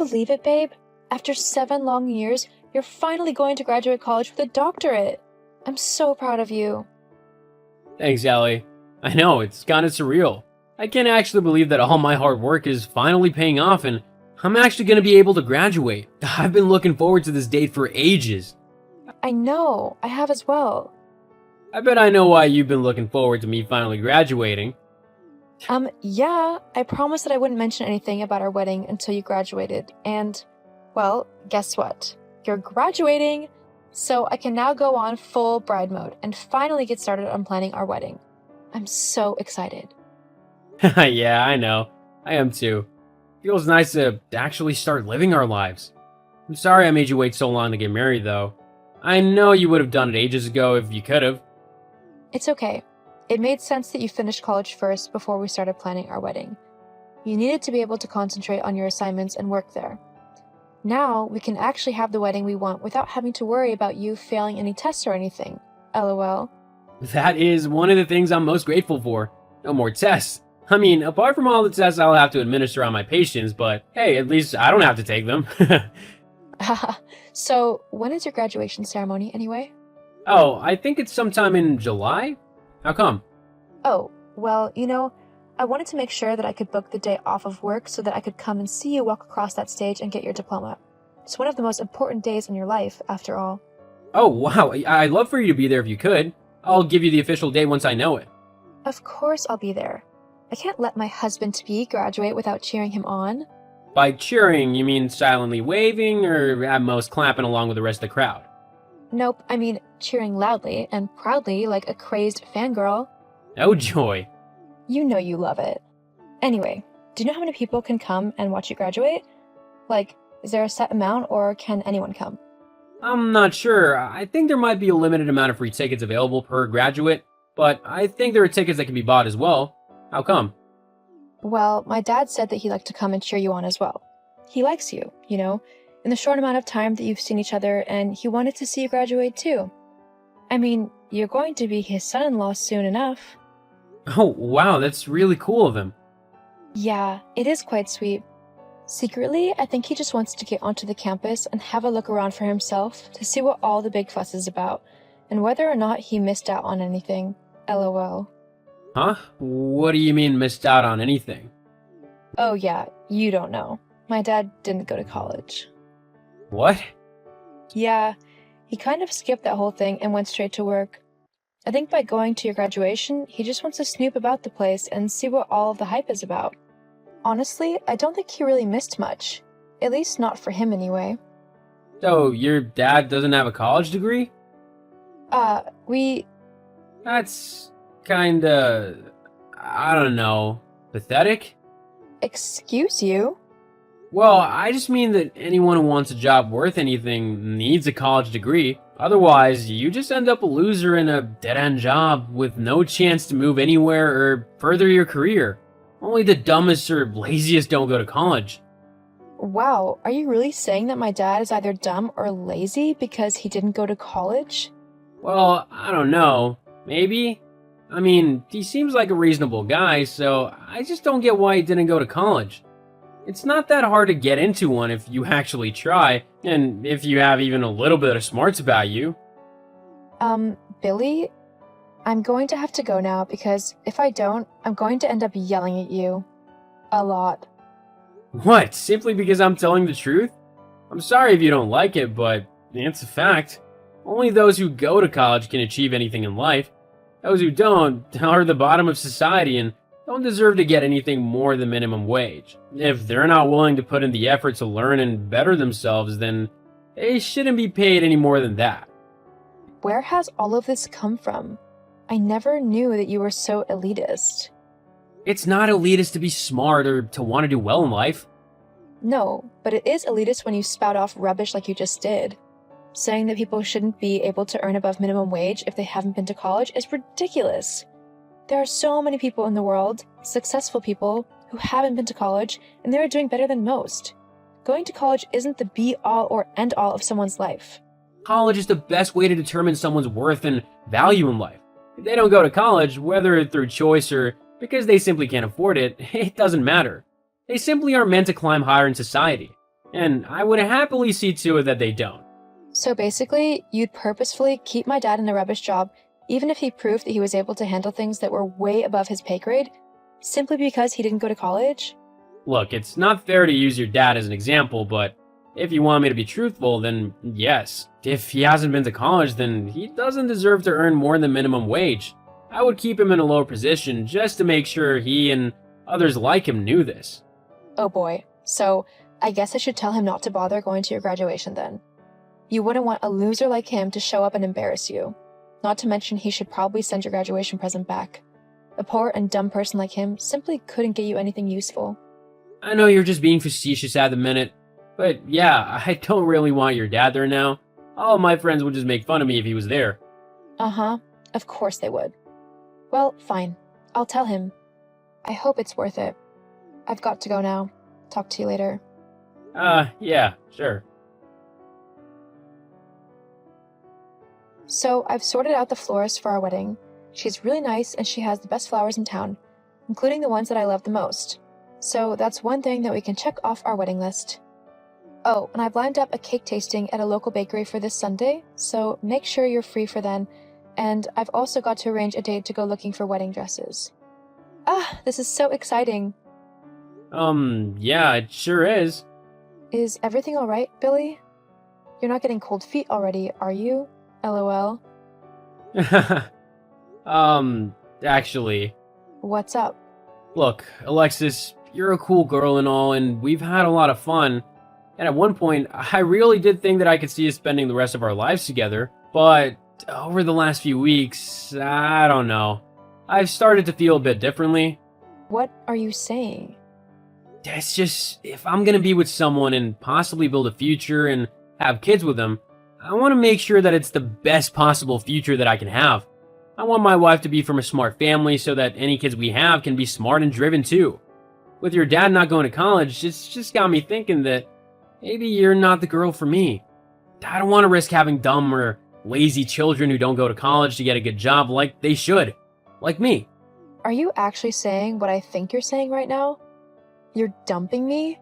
believe it, babe? After 7 long years, you're finally going to graduate college with a doctorate. I'm so proud of you. Thanks, Allie. I know, it's kinda surreal. I can't actually believe that all my hard work is finally paying off and I'm actually gonna be able to graduate. I've been looking forward to this date for ages. I know, I have as well. I bet I know why you've been looking forward to me finally graduating. Yeah, I promised that I wouldn't mention anything about our wedding until you graduated, and, well, guess what? You're graduating, so I can now go on full bride mode and finally get started on planning our wedding. I'm so excited. Yeah, I know. I am too. Feels nice to actually start living our lives. I'm sorry I made you wait so long to get married, though. I know you would have done it ages ago if you could have. It's okay. It made sense that you finished college first before we started planning our wedding. You needed to be able to concentrate on your assignments and work there. Now, we can actually have the wedding we want without having to worry about you failing any tests or anything. LOL. That is one of the things I'm most grateful for. No more tests. I mean, apart from all the tests I'll have to administer on my patients, but hey, at least I don't have to take them. So, when is your graduation ceremony anyway? Oh, I think it's sometime in July? How come? Oh, well, I wanted to make sure that I could book the day off of work so that I could come and see you walk across that stage and get your diploma. It's one of the most important days in your life, after all. Oh, wow. I'd love for you to be there if you could. I'll give you the official date once I know it. Of course I'll be there. I can't let my husband-to-be graduate without cheering him on. By cheering, you mean silently waving or at most clapping along with the rest of the crowd? Nope, I mean cheering loudly and proudly like a crazed fangirl. Oh, joy. You know you love it. Anyway, do you know how many people can come and watch you graduate? Like, is there a set amount or can anyone come? I'm not sure. I think there might be a limited amount of free tickets available per graduate, but I think there are tickets that can be bought as well. How come? Well, my dad said that he'd like to come and cheer you on as well. He likes you, in the short amount of time that you've seen each other, and he wanted to see you graduate too. I mean, you're going to be his son-in-law soon enough. Oh, wow, that's really cool of him. Yeah, it is quite sweet. Secretly, I think he just wants to get onto the campus and have a look around for himself to see what all the big fuss is about, and whether or not he missed out on anything. LOL. Huh? What do you mean missed out on anything? Oh yeah, you don't know. My dad didn't go to college. What? Yeah, he kind of skipped that whole thing and went straight to work. I think by going to your graduation, he just wants to snoop about the place and see what all of the hype is about. Honestly, I don't think he really missed much. At least not for him anyway. So, your dad doesn't have a college degree? That's kinda, I don't know, pathetic? Excuse you? Well, I just mean that anyone who wants a job worth anything needs a college degree. Otherwise, you just end up a loser in a dead-end job with no chance to move anywhere or further your career. Only the dumbest or laziest don't go to college. Wow, are you really saying that my dad is either dumb or lazy because he didn't go to college? Well, I don't know. Maybe? I mean, he seems like a reasonable guy, so I just don't get why he didn't go to college. It's not that hard to get into one if you actually try, and if you have even a little bit of smarts about you. Billy? I'm going to have to go now because if I don't, I'm going to end up yelling at you. A lot. What? Simply because I'm telling the truth? I'm sorry if you don't like it, but it's a fact. Only those who go to college can achieve anything in life. Those who don't are the bottom of society and don't deserve to get anything more than minimum wage. If they're not willing to put in the effort to learn and better themselves, then they shouldn't be paid any more than that. Where has all of this come from? I never knew that you were so elitist. It's not elitist to be smart or to want to do well in life. No, but it is elitist when you spout off rubbish like you just did. Saying that people shouldn't be able to earn above minimum wage if they haven't been to college is ridiculous. There are so many people in the world, successful people, who haven't been to college, and they're doing better than most. Going to college isn't the be-all or end-all of someone's life. College is the best way to determine someone's worth and value in life. If they don't go to college, whether through choice or because they simply can't afford it, it doesn't matter. They simply aren't meant to climb higher in society. And I would happily see to it that they don't. So basically, you'd purposefully keep my dad in a rubbish job, even if he proved that he was able to handle things that were way above his pay grade, simply because he didn't go to college? Look, it's not fair to use your dad as an example, but if you want me to be truthful, then yes. If he hasn't been to college, then he doesn't deserve to earn more than minimum wage. I would keep him in a lower position just to make sure he and others like him knew this. Oh boy, so I guess I should tell him not to bother going to your graduation then. You wouldn't want a loser like him to show up and embarrass you. Not to mention he should probably send your graduation present back. A poor and dumb person like him simply couldn't get you anything useful. I know you're just being facetious at the minute, but yeah, I don't really want your dad there now. All of my friends would just make fun of me if he was there. Uh-huh, of course they would. Well, fine. I'll tell him. I hope it's worth it. I've got to go now. Talk to you later. Yeah, sure. So, I've sorted out the florist for our wedding. She's really nice and she has the best flowers in town, including the ones that I love the most. So, that's one thing that we can check off our wedding list. Oh, and I've lined up a cake tasting at a local bakery for this Sunday, so make sure you're free for then. And I've also got to arrange a date to go looking for wedding dresses. Ah, this is so exciting. Yeah, it sure is. Is everything alright, Billy? You're not getting cold feet already, are you? LOL. Actually, What's up? look, Alexis, you're a cool girl and all, and we've had a lot of fun. And at one point, I really did think that I could see us spending the rest of our lives together, but over the last few weeks, I don't know. I've started to feel a bit differently. What are you saying? It's just, if I'm gonna be with someone and possibly build a future and have kids with them, I want to make sure that it's the best possible future that I can have. I want my wife to be from a smart family so that any kids we have can be smart and driven too. With your dad not going to college, it's just got me thinking that maybe you're not the girl for me. I don't want to risk having dumb or lazy children who don't go to college to get a good job like they should. Like me. Are you actually saying what I think you're saying right now? You're dumping me?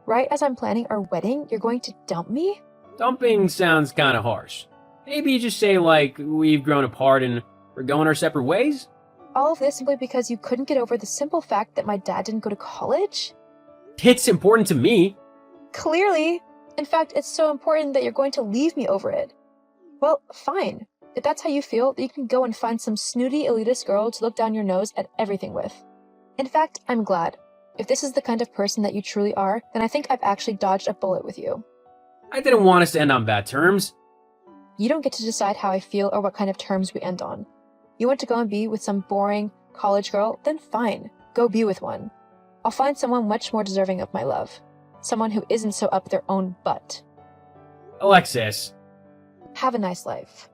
Right as I'm planning our wedding, you're going to dump me? Dumping sounds kind of harsh. Maybe you just say like, we've grown apart and we're going our separate ways? All of this simply because you couldn't get over the simple fact that my dad didn't go to college? It's important to me. Clearly. In fact, it's so important that you're going to leave me over it. Well, fine. If that's how you feel, you can go and find some snooty elitist girl to look down your nose at everything with. In fact, I'm glad. If this is the kind of person that you truly are, then I think I've actually dodged a bullet with you. I didn't want us to end on bad terms. You don't get to decide how I feel or what kind of terms we end on. You want to go and be with some boring college girl? Then fine, go be with one. I'll find someone much more deserving of my love. Someone who isn't so up their own butt. Alexis. Have a nice life.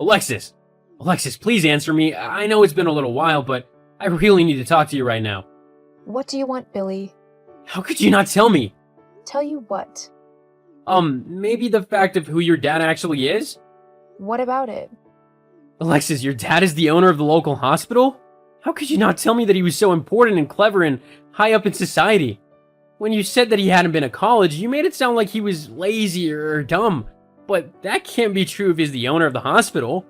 Alexis. Alexis, please answer me. I know it's been a little while, but I really need to talk to you right now. What do you want, Billy? How could you not tell me? Tell you what? Maybe the fact of who your dad actually is? What about it? Alexis, your dad is the owner of the local hospital? How could you not tell me that he was so important and clever and high up in society? When you said that he hadn't been to college, you made it sound like he was lazy or dumb. But that can't be true if he's the owner of the hospital.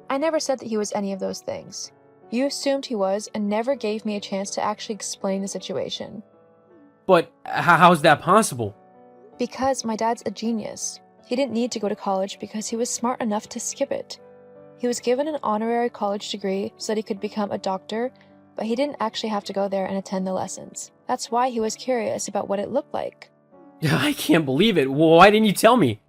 I never said that he was any of those things. You assumed he was and never gave me a chance to actually explain the situation. But how's that possible? Because my dad's a genius. He didn't need to go to college because he was smart enough to skip it. He was given an honorary college degree so that he could become a doctor, but he didn't actually have to go there and attend the lessons. That's why he was curious about what it looked like. I can't believe it. Why didn't you tell me?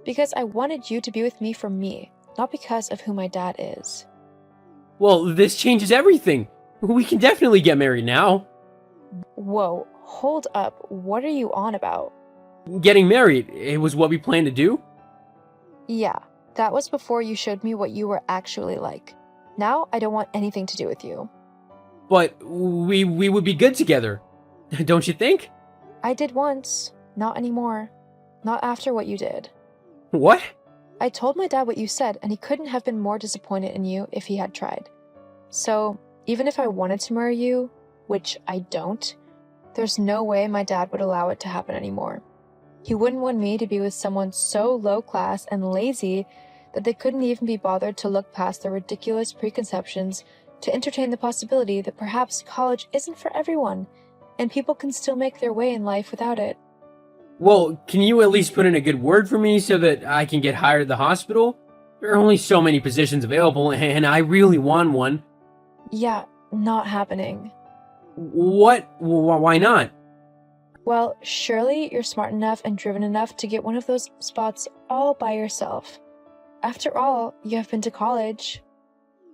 Because I wanted you to be with me for me, not because of who my dad is. Well, this changes everything. We can definitely get married now. Whoa, hold up. What are you on about? Getting married, it was what we planned to do? Yeah, that was before you showed me what you were actually like. Now I don't want anything to do with you. But we would be good together. Don't you think? I did once. Not anymore. Not after what you did. What? I told my dad what you said, and he couldn't have been more disappointed in you if he had tried. So, even if I wanted to marry you, which I don't, there's no way my dad would allow it to happen anymore. He wouldn't want me to be with someone so low class and lazy that they couldn't even be bothered to look past their ridiculous preconceptions to entertain the possibility that perhaps college isn't for everyone, and people can still make their way in life without it. Well, can you at least put in a good word for me so that I can get hired at the hospital? There are only so many positions available, and I really want one. Yeah, not happening. What? Why not? Well, surely you're smart enough and driven enough to get one of those spots all by yourself. After all, you have been to college.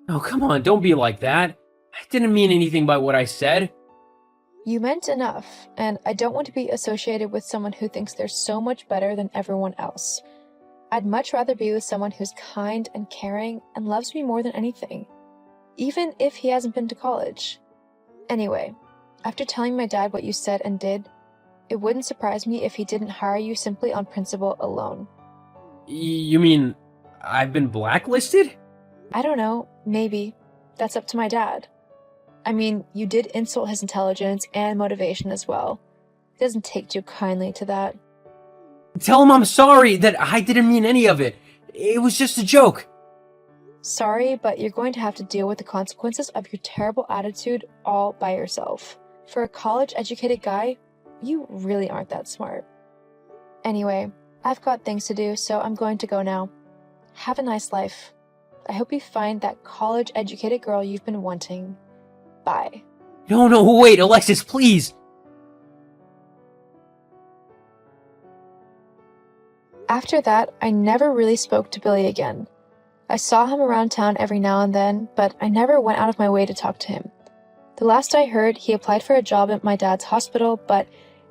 Oh, come on, don't be like that. I didn't mean anything by what I said. You meant enough, and I don't want to be associated with someone who thinks they're so much better than everyone else. I'd much rather be with someone who's kind and caring and loves me more than anything, even if he hasn't been to college. Anyway, after telling my dad what you said and did, it wouldn't surprise me if he didn't hire you simply on principle alone. You mean I've been blacklisted? I don't know, maybe. That's up to my dad. I mean, you did insult his intelligence and motivation as well. He doesn't take too kindly to that. Tell him I'm sorry, that I didn't mean any of it. It was just a joke. Sorry, but you're going to have to deal with the consequences of your terrible attitude all by yourself. For a college-educated guy, you really aren't that smart. Anyway, I've got things to do, so I'm going to go now. Have a nice life. I hope you find that college-educated girl you've been wanting. Bye. No, wait, Alexis, please. After that, I never really spoke to Billy again. I saw him around town every now and then, but I never went out of my way to talk to him. The last I heard, he applied for a job at my dad's hospital, but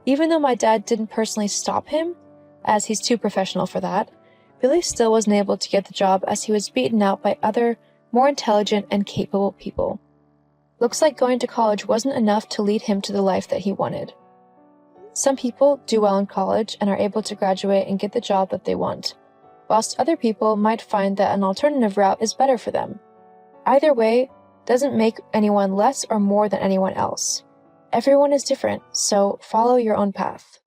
even though my dad didn't personally stop him, as he's too professional for that, Billy still wasn't able to get the job as he was beaten out by other, more intelligent and capable people. Looks like going to college wasn't enough to lead him to the life that he wanted. Some people do well in college and are able to graduate and get the job that they want, whilst other people might find that an alternative route is better for them. Either way doesn't make anyone less or more than anyone else. Everyone is different, so follow your own path.